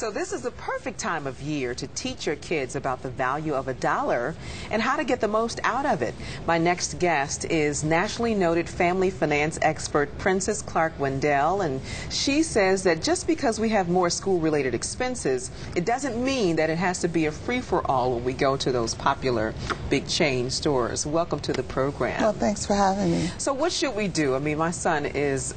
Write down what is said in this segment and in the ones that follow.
So this is the perfect time of year to teach your kids about the value of a dollar and how to get the most out of it. My next guest is nationally noted family finance expert Princess Clark-Wendel, and she says that just because we have more school-related expenses, it doesn't mean that it has to be a free-for-all when we go to those popular big chain stores. Welcome to the program. Well, thanks for having me. So what should we do? I mean, my son is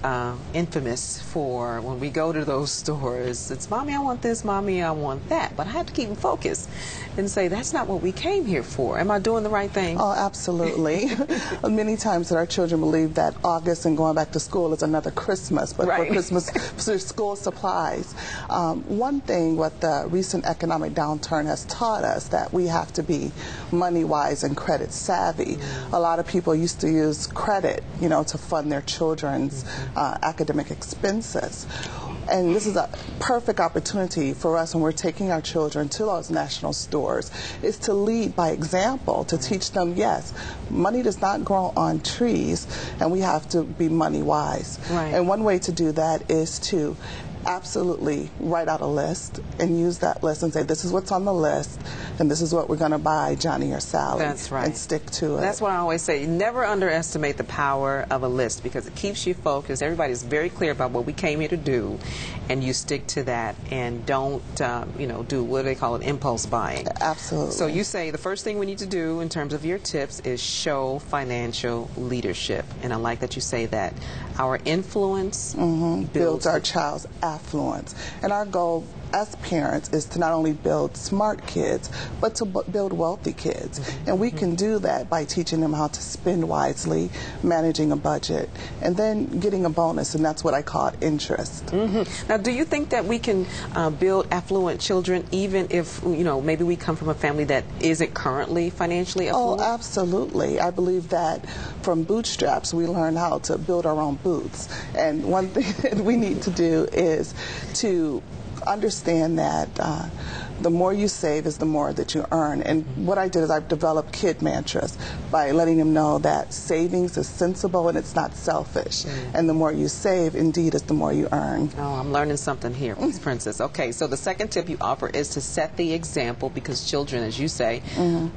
infamous for when we go to those stores, it's, Mommy, I want this, Mommy, I want that. But I have to keep him focused and say, that's not what we came here for. Am I doing the right thing? Oh, absolutely. Many times that our children believe that August and going back to school is another Christmas, but right. for Christmas, for school supplies. One thing what the recent economic downturn has taught us that we have to be money-wise and credit savvy. A lot of people used to use credit, you know, to fund their children's academic expenses. And this is a perfect opportunity for us when we're taking our children to those national stores, is to lead by example, to teach them, yes, money does not grow on trees, and we have to be money wise. Right. And one way to do that is to absolutely write out a list and use that list and say, this is what's on the list and this is what we're going to buy Johnny or Sally. That's right. And stick to it. That's what I always say. You never underestimate the power of a list because it keeps you focused. Everybody's very clear about what we came here to do, and you stick to that and don't, you know, do what they call it, impulse buying. Absolutely. So you say the first thing we need to do in terms of your tips is show financial leadership. And I like that you say that. Our influence builds our child's affluence. And our goal as parents is to not only build smart kids, but to build wealthy kids. And we can do that by teaching them how to spend wisely, managing a budget, and then getting a bonus, and that's what I call interest. Now, do you think that we can build affluent children even if, you know, maybe we come from a family that isn't currently financially affluent? Oh, absolutely. I believe that from bootstraps, we learn how to build our own boots. And one thing that we need to do is to understand that the more you save is the more that you earn. And what I did is I've developed kid mantras by letting them know that savings is sensible and it's not selfish. And the more you save, indeed, is the more you earn. Oh, I'm learning something here, Miss Princess. Okay, so the second tip you offer is to set the example because children, as you say,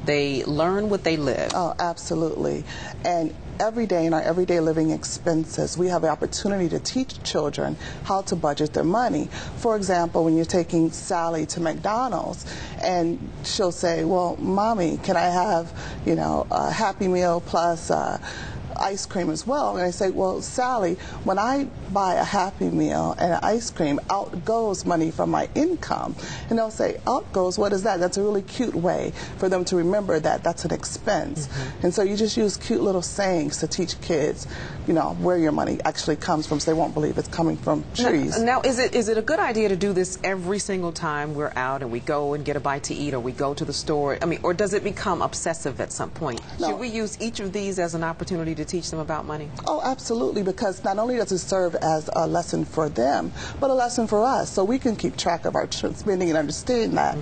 they learn what they live. Oh, absolutely. And every day in our everyday living expenses, we have the opportunity to teach children how to budget their money. For example, when you're taking Sally to McDonald's and she'll say, well, Mommy, can I have, you know, a Happy Meal plus ice cream as well? And I say, well, Sally, when I buy a Happy Meal and an ice cream, out goes money from my income. And they'll say, out goes, what is that? That's a really cute way for them to remember that that's an expense. And so you just use cute little sayings to teach kids, you know, where your money actually comes from, so they won't believe it's coming from trees. Now, is it a good idea to do this every single time we're out and we go and get a bite to eat or we go to the store? I mean, or does it become obsessive at some point? No. Should we use each of these as an opportunity to teach them about money? Oh, absolutely, because not only does it serve as a lesson for them, but a lesson for us, so we can keep track of our spending and understand that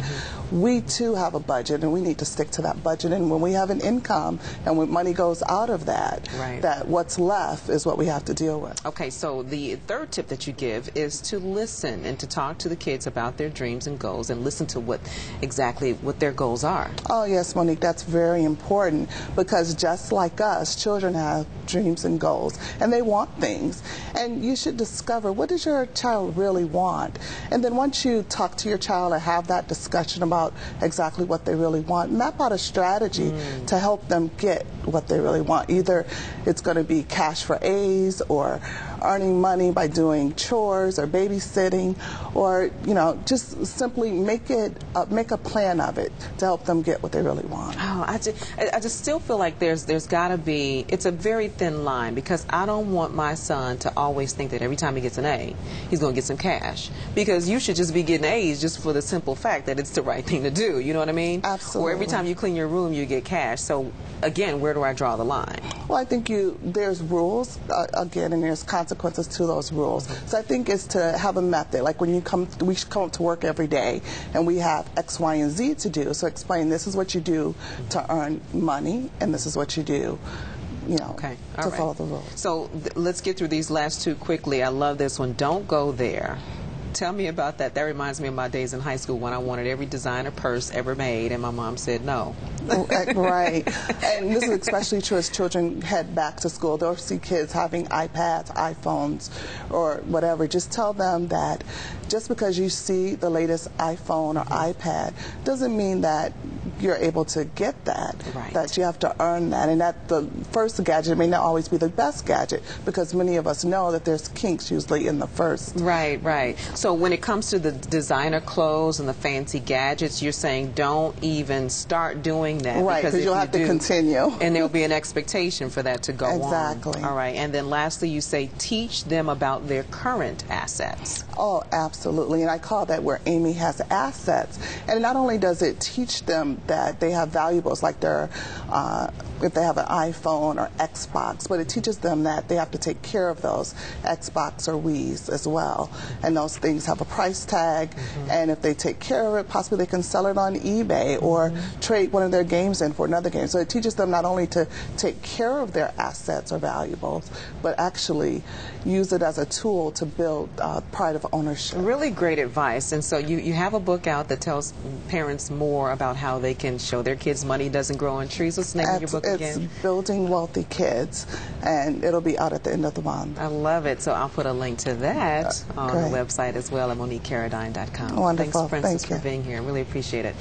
we too have a budget and we need to stick to that budget. And when we have an income and when money goes out of that, that what's left is what we have to deal with. Okay, so the third tip that you give is to listen and to talk to the kids about their dreams and goals and listen to exactly what their goals are. Oh yes, Monique, that's very important because just like us, children have dreams and goals and they want things, and you should discover what does your child really want, and then once you talk to your child and have that discussion about exactly what they really want, map out a strategy to help them get what they really want. Either it's going to be cash for A's or earning money by doing chores or babysitting, or, you know, just simply make a plan of it to help them get what they really want. Oh, I just still feel like there's got to be, it's a very thin line, because I don't want my son to always think that every time he gets an A, he's going to get some cash, because you should just be getting A's just for the simple fact that it's the right thing to do, you know what I mean? Absolutely. Or every time you clean your room, you get cash. So again, where do I draw the line? Well, I think there's rules, again, and there's consequences to those rules. So I think it's to have a method. Like when we come to work every day and we have X, Y, and Z to do. So explain, this is what you do to earn money, and this is what you do, you know, to follow the rules. So let's get through these last two quickly. I love this one. Don't go there Tell me about that. That reminds me of my days in high school when I wanted every designer purse ever made, and my mom said no. Right. And this is especially true as children head back to school. They'll see kids having iPads, iPhones, or whatever. Just tell them that just because you see the latest iPhone or iPad doesn't mean that you're able to get that. Right. That you have to earn that. And that the first gadget may not always be the best gadget, because many of us know that there's kinks usually in the first. Right, right. So when it comes to the designer clothes and the fancy gadgets, you're saying don't even start doing that. Right, because you'll have to continue. And there'll be an expectation for that to go on. Exactly. All right. And then lastly, you say teach them about their current assets. Oh, absolutely. And I call that where Amy has assets. And not only does it teach them that they have valuables like their, if they have an iPhone or Xbox, but it teaches them that they have to take care of those Xbox or Wiis as well. And those things have a price tag. And if they take care of it, possibly they can sell it on eBay or trade one of their games in for another game. So it teaches them not only to take care of their assets or valuables, but actually use it as a tool to build pride of ownership. Really great advice. And so you have a book out that tells parents more about how they can show their kids money doesn't grow on trees. What's the name of your book again? It's Building Wealthy Kids, and it'll be out at the end of the month. I love it. So I'll put a link to that on the website as well at MoniqueCaradine.com. Wonderful. Thanks, Princess, Thank you for being here. I really appreciate it.